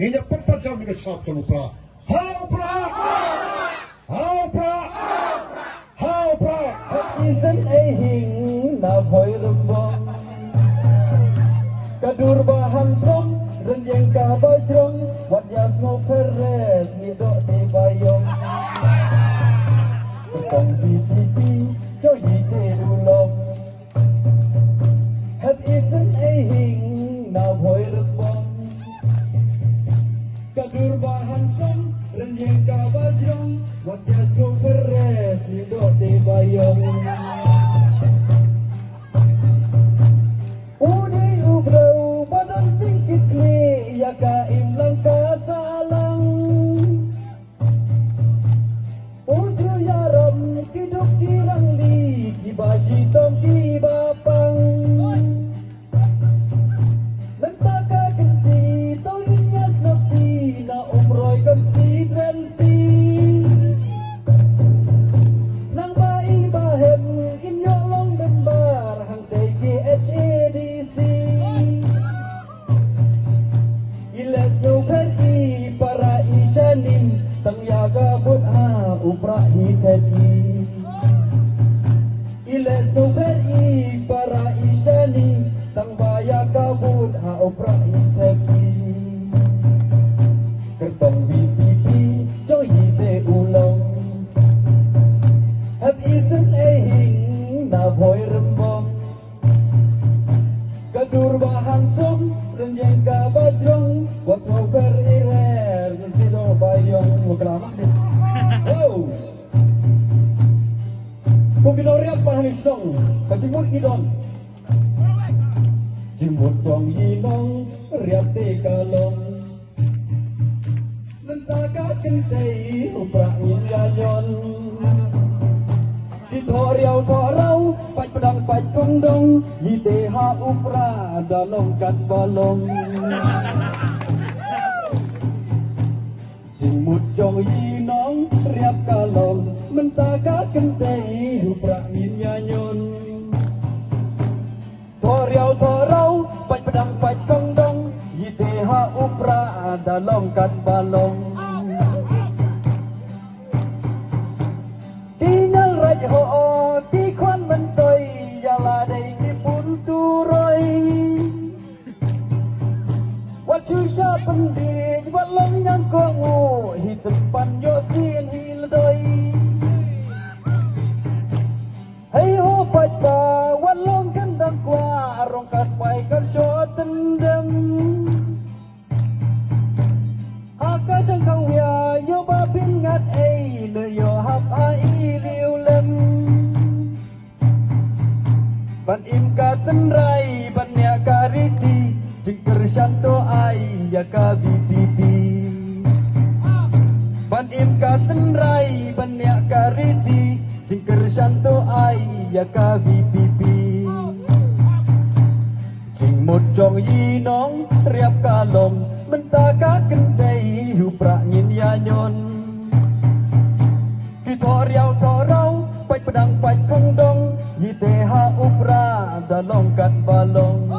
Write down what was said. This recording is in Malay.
ini papa jam ini satu upra. Upra. Upra. Upra. Isan ehing na boy rumbong. Kadur bahan som, renjeng kabajrong, wat yasno peres midok di bayong. Kong BTP, cho yite ulong. Het isan ehing na boy rumbong. Kadur bahan som, renjeng kabajrong, wat yasno peres midok di bayong. Udi ubrau badan tingkit kli ya kaim langka salang. Uju yaram kiduk kirang li kibashi tong kibapang. Lentaka kenti tong ninyas napi na umroy kamsi trensi. Nang bai bahem inyo long dembar hang teki HADC. Ilet nyukari para isyanin tang yaga bun upra hiteki. Ilet nyukari para isyanin tang baya kabun upra hiteki. Kertong BTP joy hite ulong. Hab isan ehing na boy rembong. Kadur bahan som renjeng kabajrong, wat sober irer siro bayong mukelamah deh. Wow. Kumbinoriak pahanis dong, kacimut idon. Jimut dong yinong, riap te kalong. Mentaka kentei, uprak nyanyon. Di toriau torau, pai pedang pai kondong, yite ha upra dalong kat balong. Jimut jong yinong, riap kalong, mentaka kentei, upra nyanyon. Toriau torau, pai pedang pai kondong, yite ha upra dalong kat balong. Tinggal raja ho ti kwan mentoi yala dai ki pun turoi. Wat chu sha pendi wat long yang kongu hi tempan yo sin hi ledoi. Hey ho paca wat long kandang kwa rong kas pai kan sho tendem. Aka sang kau ya yo ba pin ngat ei le yo hap ai liu lem. Ban im ka tenrai ban ya kariti jengker shanto ai ya ka BTP. Ban im ka tenrai ban ya kariti jengker shanto ai ya ka BTP. Jingmut jong yinong riap kalong mentaka kendai hupra ngin yanyon. Kita riau torau pai pedang pai kondong yite ha upra dalong kat balong.